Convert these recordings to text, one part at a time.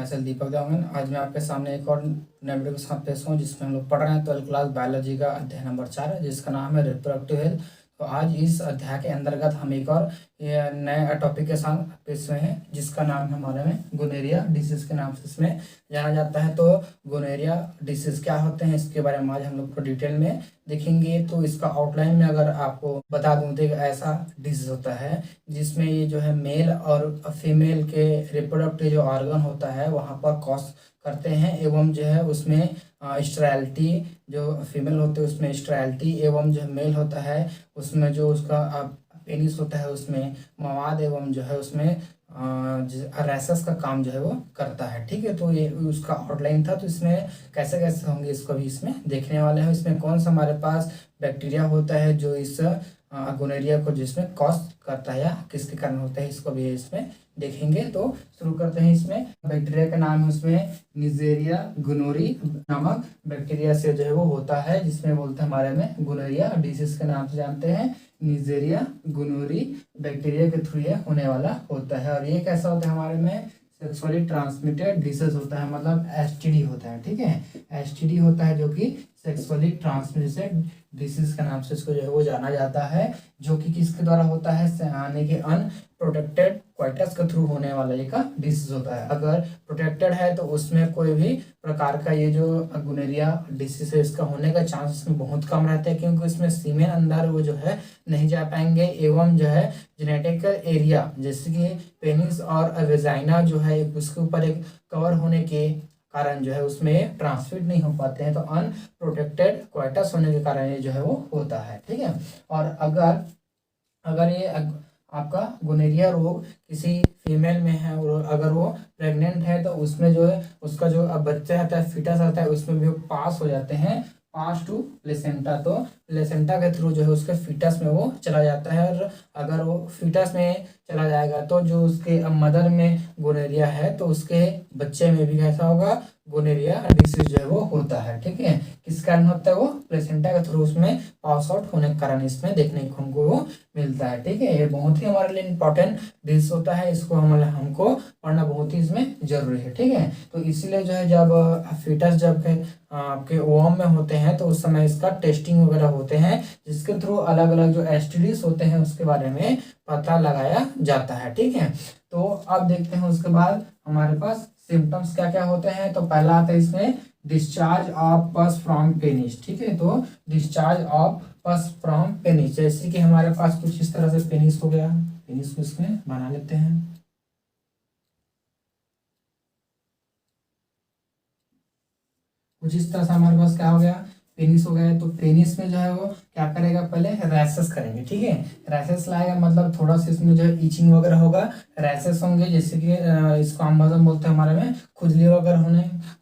मैं सेल दीपक देवांगन। आज मैं आपके सामने एक और नए वीडियो के साथ पेश हूँ जिसमें हम लोग पढ़ रहे हैं 12th क्लास बायोलॉजी का अध्याय नंबर 4 जिसका नाम है रिप्रोडक्टिव हेल्थ। तो आज इस अध्याय के अंतर्गत हम एक और नए टॉपिक के साथ पेश हुए हैं जिसका नाम है हमारे में गोनेरिया डिसीज के नाम से इसमें जाना जाता है। तो गोनेरिया डिसीज क्या होते हैं इसके बारे में आज हम लोग को डिटेल में देखेंगे। तो इसका आउटलाइन में अगर आपको बता दूं तो एक ऐसा डिसीज होता है जिसमें ये जो है मेल और फीमेल के रिप्रोडक्टिव जो ऑर्गन होता है वहाँ पर कॉज करते हैं एवं जो है उसमें स्टेरिलिटी जो फीमेल होते हैं उसमें स्टेरिलिटी एवं जो मेल होता है उसमें जो उसका पेनिस होता है उसमें मवाद एवं जो है उसमें रैसेस का काम जो है वो करता है। ठीक है, तो ये उसका आउटलाइन था। तो इसमें कैसे कैसे होंगे इसको भी इसमें देखने वाले हैं। इसमें कौन सा हमारे पास बैक्टीरिया होता है जो इस गोनेरिया को जिसमें कॉज करता है या किसके कारण होता है इसको भी इसमें देखेंगे। तो शुरू करते हैं। इसमें बैक्टीरिया का नाम है उसमें निजेरिया गोनोरी नामक बैक्टीरिया से जो है वो होता है जिसमें बोलते हैं हमारे में गोनेरिया डिसीज के नाम से जानते हैं। निजेरिया गोनोरी बैक्टीरिया के थ्रू ये होने वाला होता है और ये कैसा होता है हमारे में सेक्सुअली ट्रांसमिटेड डिसीज होता है, मतलब एसटीडी होता है। ठीक है, एसटीडी होता है जो कि सेक्सुअली ट्रांसमिटेड डिसीज के नाम से इसको जो है वो जाना जाता है, जो कि किसके द्वारा होता है यानी कि अनप्रोटेक्टेड क्वाइटस के थ्रू होने वाला एक डिसीज होता है। अगर प्रोटेक्टेड है तो उसमें कोई भी प्रकार का ये जो गोनेरिया डिसीज है इसका होने का चांस इसमें बहुत कम रहता है क्योंकि इसमें सीमेन अंदर वो जो है नहीं जा पाएंगे एवं जो है जेनेटिकल एरिया जैसे कि पेनिस और वेजाइना जो है उसके ऊपर एक कवर होने के कारण जो है उसमें ट्रांसमिट नहीं हो पाते हैं। तो अनप्रोटेक्टेड क्वाइटस होने के कारण ये जो है वो होता है। ठीक है, और अगर ये आपका गोनेरिया रोग किसी फीमेल में है और अगर वो प्रेग्नेंट है तो उसमें जो है उसका जो बच्चा आता है फीटस आता है उसमें भी पास हो जाते हैं पास टू प्लेसेंटा। तो प्लेसेंटा के थ्रू जो है उसके फीटस में वो चला जाता है और अगर वो फीटस में चला जाएगा तो जो उसके मदर में गोनेरिया है तो उसके बच्चे में भी कैसा होगा गोनेरिया डिसीज जो है वो होता है। ठीक है, किस कारण होता है वो प्लेसेंटा के थ्रू उसमें पास आउट होने के कारण इसमें देखने को हमको वो मिलता है। ठीक है, ये बहुत ही हमारे लिए इंपॉर्टेंट डिसीज होता है, इसको हमको पढ़ना बहुत ही इसमें जरूरी है। ठीक है, तो इसीलिए जो है जब फीटस जब आपके ओवम में होते हैं तो उस समय इसका टेस्टिंग वगैरह होते हैं जिसके थ्रू अलग अलग जो एसटीडीज होते हैं उसके बारे में पता लगाया जाता है। ठीक है, तो अब देखते हैं उसके बाद हमारे पास सिम्टम्स क्या क्या होते हैं। तो पहला आता है इसमें डिस्चार्ज ऑफ पस फ्रॉम पेनिस। ठीक है, तो डिस्चार्ज ऑफ पस फ्रॉम पेनिस जैसे कि हमारे पास कुछ इस तरह से पेनिस हो गया, पेनिस को इसमें बना लेते हैं। कुछ इस तरह से हमारे पास क्या हो गया पेनिस हो गया। तो पेनिस में जो है वो क्या करेगा पहले रैसेस करेंगे। ठीक है, रैसेस लाएगा मतलब थोड़ा सा इसमें जो है इचिंग वगैरह होगा, रैसेस होंगे जैसे कि इसको आम भाषा में बोलते हैं हमारे में खुजली वगैरह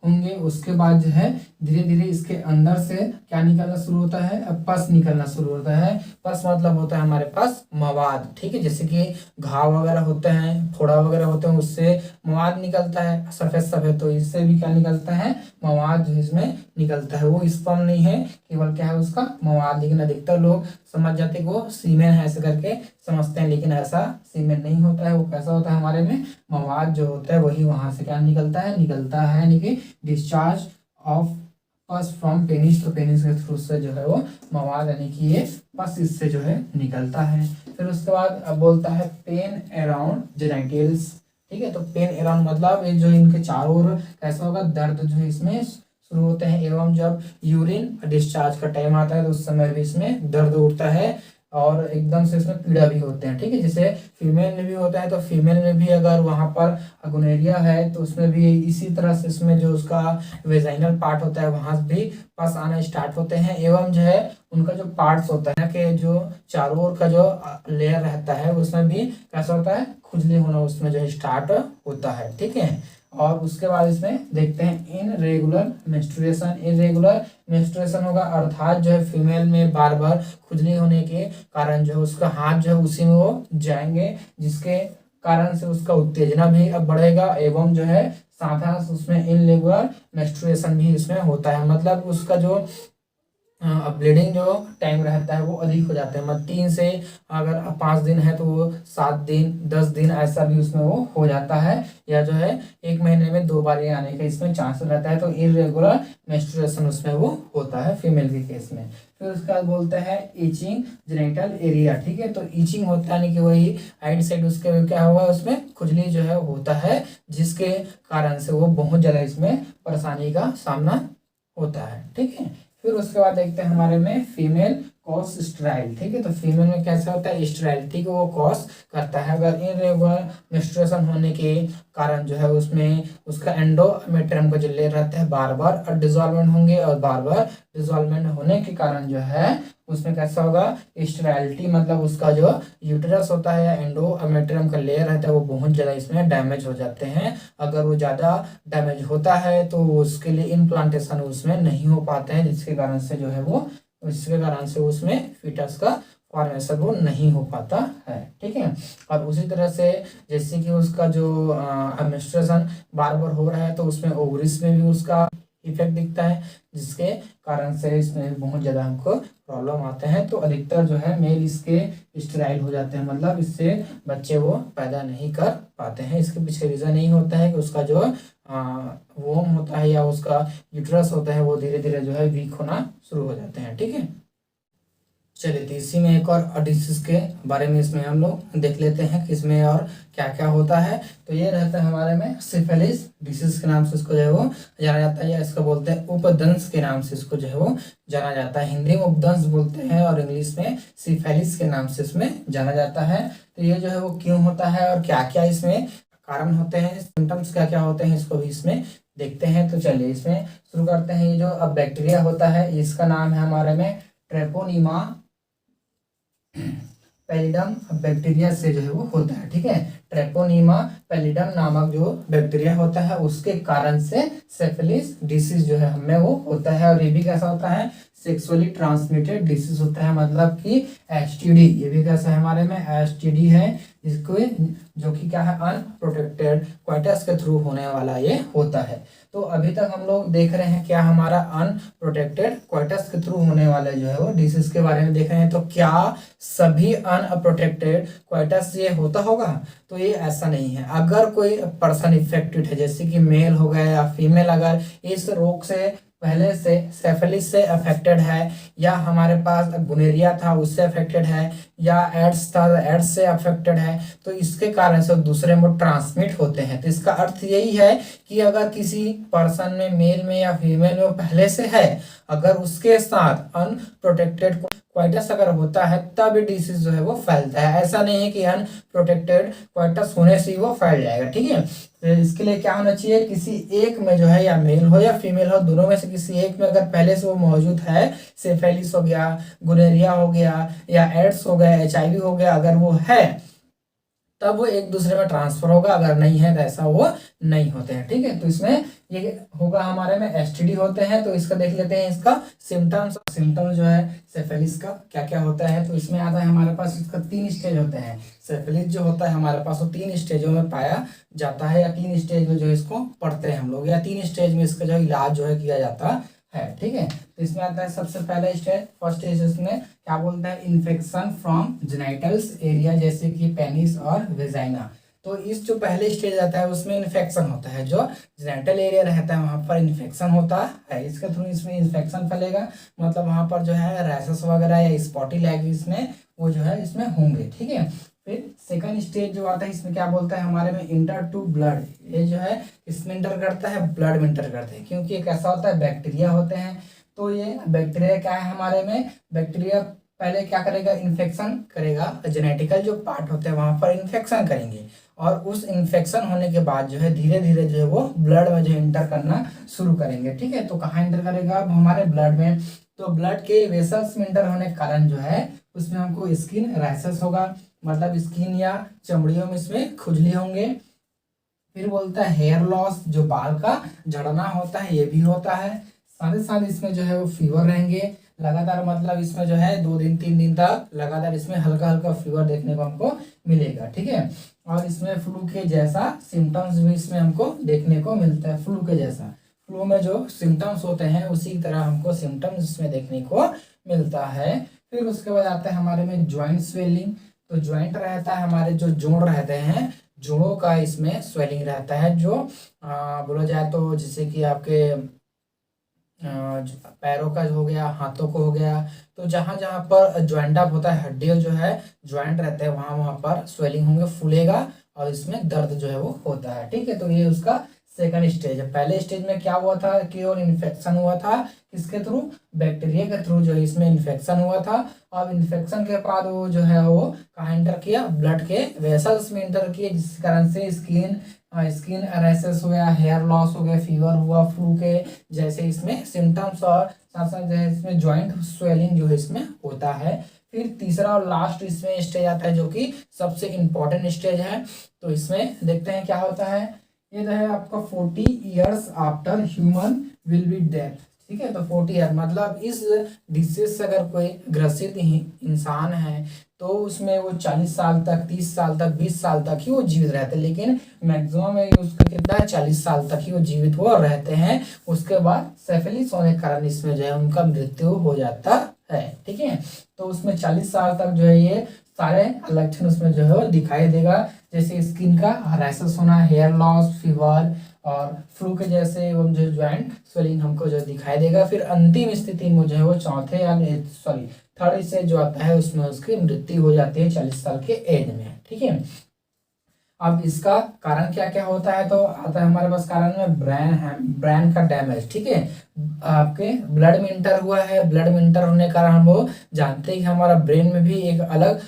होंगे। उसके बाद जो है धीरे धीरे इसके अंदर से क्या निकलना शुरू होता है पस निकलना शुरू होता है। पस मतलब होता है हमारे पास मवाद। ठीक है, जैसे कि घाव वगैरह होते हैं फोड़ा वगैरह होते हैं उससे मवाद निकलता है सफेद सफेद, तो इससे भी क्या निकलता है मवाद जो इसमें निकलता है। वो स्पर्म नहीं है केवल क्या है उसका मवाद, लेकिन अधिकतर लोग समझ जाते हैं वो सीमेन है ऐसे करके समझते हैं, लेकिन ऐसा सीमेन नहीं होता है। वो कैसा होता है हमारे में मवाद जो होता है वही वहां से क्या निकलता है यानी कि डिस्चार्ज ऑफ पस फ्रॉम पेनिस। तो पेनिस के थ्रू से जो है वो मवाद यानी कि ये पस इससे जो है निकलता है। फिर उसके बाद अब बोलता है पेन अराउंड जेनिटल्स। ठीक है, तो पेन अराउंड मतलब ये जो इनके चारों ओर कैसा होगा दर्द जो है इसमें शुरू होते हैं एवं जब यूरिन डिस्चार्ज का टाइम आता है तो उस समय भी इसमें दर्द उठता है और एकदम से इसमें पीड़ा भी होते हैं। ठीक है, जैसे फीमेल में भी होता है तो फीमेल में भी अगर वहां पर गोनेरिया है तो उसमें भी इसी तरह से इसमें जो उसका वेजाइनल पार्ट होता है वहां भी पस आना स्टार्ट होते हैं एवं जो है उनका जो पार्ट्स होता है कि जो चारों ओर का जो लेयर रहता है उसमें भी कैसा होता है खुजली होना उसमें जो है स्टार्ट होता है। ठीक है, और उसके बाद इसमें देखते हैं इनरेगुलर मेंस्ट्रुएशन होगा अर्थात जो है फीमेल में बार बार खुजली होने के कारण जो है उसका हाथ जो है उसी में वो जाएंगे जिसके कारण से उसका उत्तेजना भी अब बढ़ेगा एवं जो है साथ उसमें इनरेगुलर मेंस्ट्रुएशन भी इसमें होता है। मतलब उसका जो अब ब्लीडिंग जो टाइम रहता है वो अधिक हो जाता है, मतलब 3 से अगर 5 दिन है तो वो 7 दिन 10 दिन ऐसा भी उसमें वो हो जाता है, या जो है 1 महीने में 2 बार ये आने का इसमें चांस रहता है। तो इरेगुलर मेंस्ट्रुएशन उसमें वो होता है फीमेल के केस में। फिर उसके बाद बोलते हैं ईचिंग जेनिटल एरिया, ठीक है। तो ईचिंग होता है यानी कि वही आइड साइड उसके क्या हुआ उसमें खुजली जो है होता है, जिसके कारण से वो बहुत ज़्यादा इसमें परेशानी का सामना होता है, ठीक है। फिर उसके बाद देखते हैं हमारे में फीमेल कॉस स्ट्राइल, ठीक है। तो फीमेल में कैसा होता है स्ट्राइल, ठीक है, वो कॉस करता है अगर इरेगुलर मेंस्ट्रुएशन होने के कारण जो है उसमें उसका एंडोमेट्रियम का जो लेयर रहता है बार बार डिसॉल्वेंट होंगे, और बार बार डिसॉल्वेंट होने के कारण जो है उसमें कैसा होगा स्टेराइलिटी, मतलब उसका जो यूटेरस होता है या एंडोमेट्रियम का लेयर रहता है वो बहुत ज़्यादा इसमें डैमेज हो जाते हैं। अगर वो ज़्यादा डैमेज होता है तो उसके लिए इम्प्लांटेशन उसमें नहीं हो पाते हैं, जिसके कारण से जो है वो इसके कारण से उसमें फीटस का फॉर्मेशन वो नहीं हो पाता है, ठीक है। और उसी तरह से जैसे कि उसका जो मेंस्ट्रुएशन बार बार हो रहा है तो उसमें ओवरीज में भी उसका इफेक्ट दिखता है, जिसके कारण से इसमें बहुत ज़्यादा हमको प्रॉब्लम आते हैं। तो अधिकतर जो है मेल इसके स्टेराइल हो जाते हैं, मतलब इससे बच्चे वो पैदा नहीं कर पाते हैं। इसके पीछे रीज़न यही होता है कि उसका जो वोम होता है या उसका यूट्रस होता है वो धीरे धीरे जो है वीक होना शुरू हो जाते हैं, ठीक है। चलिए तो इसी में एक और डिसीज के बारे में इसमें हम लोग देख लेते हैं कि इसमें और क्या क्या होता है। तो ये रहता है हमारे में सिफिलिस डिसीज के नाम से इसको जो है वो जाना जाता है, या इसको बोलते हैं उपदंश के नाम से इसको जो है वो जाना जाता है। हिंदी में उपदंश बोलते हैं और इंग्लिश में सिफिलिस के नाम से इसमें जाना जाता है। तो ये जो है वो क्यों होता है और क्या क्या इसमें कारण होते हैं, सिम्टम्स क्या क्या होते हैं, इसको भी इसमें देखते हैं। तो चलिए इसमें शुरू करते हैं। ये जो अब बैक्टीरिया होता है इसका नाम है हमारे में ट्रेपोनीमा पैलिडम बैक्टीरिया से जो है वो होता है, ठीक है। ट्रेपोनीमा पैलिडम नामक जो बैक्टीरिया होता है उसके कारण से सिफिलिस डिसीज जो है हमें वो होता है। और ये भी कैसा होता है सेक्सुअली ट्रांसमिटेड डिसीज होता है, मतलब कि एसटीडी। ये भी कैसा है हमारे में एसटीडी है, जिसको जो कि क्या है अनप्रोटेक्टेड क्वाइटस के थ्रू होने वाला ये होता है। तो अभी तक हम लोग देख रहे हैं क्या हमारा अनप्रोटेक्टेड क्वाइटस के थ्रू होने वाले जो है वो डिसीज के बारे में देख रहे हैं। तो क्या सभी अनप्रोटेक्टेड क्वाइटस ये होता होगा? तो ये ऐसा नहीं है। अगर कोई पर्सन इफेक्टेड है जैसे कि मेल हो गया या फीमेल अगर इस रोग से पहले से सिफिलिस से अफेक्टेड है, या हमारे पास गुनेरिया था उससे अफेक्टेड है, या एड्स था एड्स से अफेक्टेड है, तो इसके कारण से दूसरे में ट्रांसमिट होते हैं। तो इसका अर्थ यही है कि अगर किसी पर्सन में मेल में या फीमेल में पहले से है, अगर उसके साथ अनप्रोटेक्टेड क्वाइटस अगर होता है तब डिसीज जो है वो फैलता है। ऐसा नहीं है कि अनप्रोटेक्टेड क्वाइटस होने से ही वो फैल जाएगा, ठीक है। तो इसके लिए क्या होना चाहिए किसी एक में जो है या मेल हो या फीमेल हो दोनों में से किसी एक में अगर पहले से वो मौजूद है, सिफिलिस हो गया, गुनेरिया हो गया या एड्स हो गया, एचआईवी हो गया, अगर वो है तब वो एक दूसरे में ट्रांसफर होगा, अगर नहीं है तो ऐसा वो नहीं होते हैं, ठीक है। तो इसमें ये होगा हमारे में एसटीडी होते हैं। तो इसका देख लेते हैं इसका सिम्टम्स। सिम्टम्स जो है सिफिलिस का क्या क्या होता है, तो इसमें आता है हमारे पास इसका 3 स्टेज होते हैं। सिफिलिस जो होता है हमारे पास वो 3 स्टेजों में पाया जाता है, या 3 स्टेज में जो इसको पढ़ते हैं हम लोग, या 3 स्टेज में इसका जो इलाज जो है किया जाता है, ठीक है। तो इसमें आता है सबसे पहला स्टेज, फर्स्ट स्टेज इसमें क्या बोलते हैं इन्फेक्शन फ्रॉम जेनिटल्स एरिया, जैसे कि पेनिस और वेजाइना। तो इस जो पहले स्टेज आता है उसमें इन्फेक्शन होता है, जो जेनिटल एरिया रहता है वहां पर इन्फेक्शन होता है, इसके थ्रू इसमें इन्फेक्शन फैलेगा, मतलब वहां पर जो है रैशेस वगैरह या स्पॉटी लैग इसमें वो जो है इसमें होंगे, ठीक है। फिर सेकंड स्टेज जो आता है इसमें क्या बोलता है हमारे में इंटर टू ब्लड। ये जो है इसमें इंटर करता है, ब्लड में इंटर करते हैं, क्योंकि एक ऐसा होता है बैक्टीरिया होते हैं। तो ये बैक्टीरिया क्या है हमारे में, बैक्टीरिया पहले क्या करेगा इन्फेक्शन करेगा, जेनेटिकल जो पार्ट होते हैं वहां पर इन्फेक्शन करेंगे, और उस इन्फेक्शन होने के बाद जो है धीरे धीरे जो है वो ब्लड में जो इंटर करना शुरू करेंगे, ठीक है। तो कहाँ इंटर करेगा अब हमारे ब्लड में, तो ब्लड के वेसल्स में इंटर होने के कारण जो है उसमें हमको स्किन रैशेस होगा, मतलब स्किन या चमड़ियों में इसमें खुजली होंगे। फिर बोलता है हेयर लॉस, जो बाल का झड़ना होता है ये भी होता है। साथ ही साथ इसमें जो है वो फीवर रहेंगे लगातार, मतलब इसमें जो है 2 दिन 3 दिन तक लगातार इसमें हल्का हल्का फीवर देखने को हमको मिलेगा, ठीक है। और इसमें फ्लू के जैसा सिम्टम्स भी इसमें हमको देखने को मिलता है, फ्लू के जैसा। फ्लू में जो सिम्टम्स होते हैं उसी तरह हमको सिम्टम्स इसमें देखने को मिलता है। फिर उसके बाद आता है हमारे में ज्वाइंट स्वेलिंग। तो ज्वाइंट रहता है हमारे जो जोड़ रहते हैं, जोड़ों का इसमें स्वेलिंग रहता है, जो बोला जाए तो जैसे कि आपके पैरों का हो गया, हाथों को हो गया, तो जहां जहां पर ज्वाइंट अप होता है, हड्डियां जो है ज्वाइंट रहते हैं वहां वहां पर स्वेलिंग होंगे, फूलेगा और इसमें दर्द जो है वो होता है। ठीक है, तो ये उसका सेकंड स्टेज है। पहले स्टेज में क्या हुआ था, केवल इन्फेक्शन हुआ था, किसके थ्रू, बैक्टीरिया के थ्रू जो है इसमें इन्फेक्शन हुआ था। अब इन्फेक्शन के बाद वो जो है वो कहाँ एंटर किया, ब्लड के वेसल्स में एंटर किए, जिस कारण से स्किन रैशेस हो गया, हेयर लॉस हो गया, फीवर हुआ, फ्लू के जैसे इसमें सिम्टम्स, और साथ साथ जो है इसमें ज्वाइंट स्वेलिंग जो है इसमें होता है। फिर तीसरा और लास्ट इसमें स्टेज आता है जो कि सबसे इम्पोर्टेंट स्टेज है। तो इसमें देखते हैं क्या होता है। ये जो है आपका 40 years after human will be death. ठीक है, तो 40 ईयर मतलब इस डिसीज से अगर कोई ग्रसित इंसान है तो उसमें वो 40 साल तक, 30 साल तक, 20 साल तक ही वो जीवित रहते हैं, लेकिन मैक्सिमम उसका कितना है, 40 साल तक ही वो जीवित हो रहते हैं। उसके बाद सेफिलिस होने के कारण इसमें जो है उनका मृत्यु हो जाता है। ठीक है, तो उसमें 40 साल तक जो है ये सारे लक्षण उसमें जो है दिखाई देगा, जैसे स्किन का रैशेस होना, हेयर लॉस, फीवर और फ्लू के जैसे एवं जो ज्वाइंट स्वेलिंग हमको जो दिखाई देगा। फिर अंतिम स्थिति में जो है वो थर्ड स्टेज जो आता है उसमें उसकी मृत्यु हो जाती है 40 साल के एज में। ठीक है, अब इसका कारण क्या क्या होता है, तो आता है हमारे पास कारण में ब्रेन का डैमेज। ठीक है, आपके ब्लड में इंटर हुआ है, ब्लड में इंटर होने के कारण हम वो जानते हैं कि हमारा ब्रेन में भी एक अलग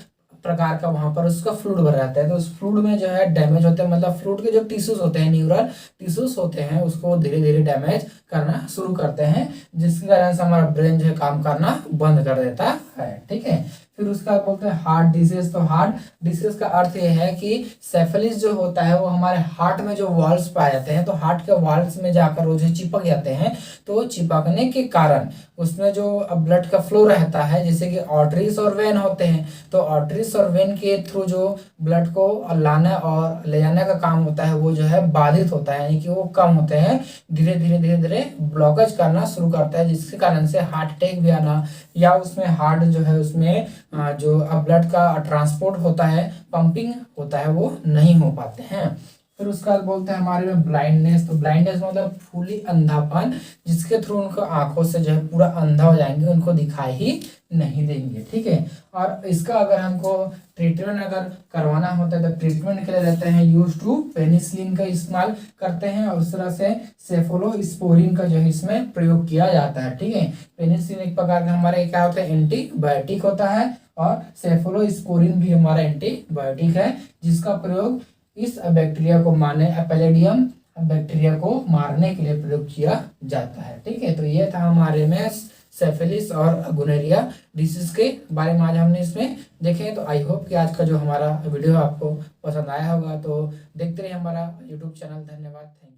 प्रकार का वहां पर उसका फ्लूइड भर रहता है। तो उस फ्लूइड में जो है डैमेज होते हैं, मतलब फ्लूइड के जो टिश्यूज होते हैं, न्यूरल टिश्यूज होते हैं, उसको धीरे धीरे डैमेज करना शुरू करते हैं, जिसके कारण से हमारा ब्रेन जो है काम करना बंद कर देता है। ठीक है, फिर उसका बोलते हैं हार्ट डिजीज। तो हार्ट डिजीज का अर्थ ये है कि सेफलिस जो होता है वो हमारे हार्ट में जो वॉल्व्स पाए जाते हैं, तो हार्ट के वॉल्व्स में जाकर वो जो चिपक जाते हैं, तो चिपकने के कारण उसमें जो ब्लड का फ्लो रहता है, जैसे कि आर्टरीज और वेन होते हैं, तो आर्टरीज और वेन के थ्रू जो ब्लड को लाना और ले जाने का काम होता है वो जो है बाधित होता है, यानी कि वो कम होते हैं, धीरे धीरे धीरे धीरे ब्लॉकेज करना शुरू करता है, जिसके कारण से हार्ट अटैक भी आना, या उसमें हार्ट जो है उसमें जो ब्लड का ट्रांसपोर्ट होता है, पंपिंग होता है, वो नहीं हो पाते हैं। फिर उसके बाद बोलते हैं हमारे में ब्लाइंडनेस। तो ब्लाइंडनेस मतलब फुली अंधापन, जिसके थ्रू उनको आंखों से जो है पूरा अंधा हो जाएंगे, उनको दिखाई ही नहीं देंगे। ठीक है, और इसका अगर हमको ट्रीटमेंट अगर करवाना होता है तो ट्रीटमेंट के लिए रहते हैं यूज टू पेनिसिलिन का इस्तेमाल करते हैं, और उस तरह से सेफोलोस्पोरिन का जो है इसमें प्रयोग किया जाता है। ठीक है, पेनिसिलिन एक प्रकार का हमारे क्या होता है, एंटीबायोटिक होता है, और सेफोलोस्पोरिन भी हमारा एंटीबायोटिक है, जिसका प्रयोग इस बैक्टीरिया को मारने, पैलेडियम बैक्टीरिया को मारने के लिए प्रयोग किया जाता है। ठीक है, तो ये था हमारे में सेफिलिस और गोनोरिया डिसीज के बारे में आज हमने इसमें देखे। तो आई होप कि आज का जो हमारा वीडियो आपको पसंद आया होगा। तो देखते रहिए हमारा यूट्यूब चैनल। धन्यवाद। Thank you.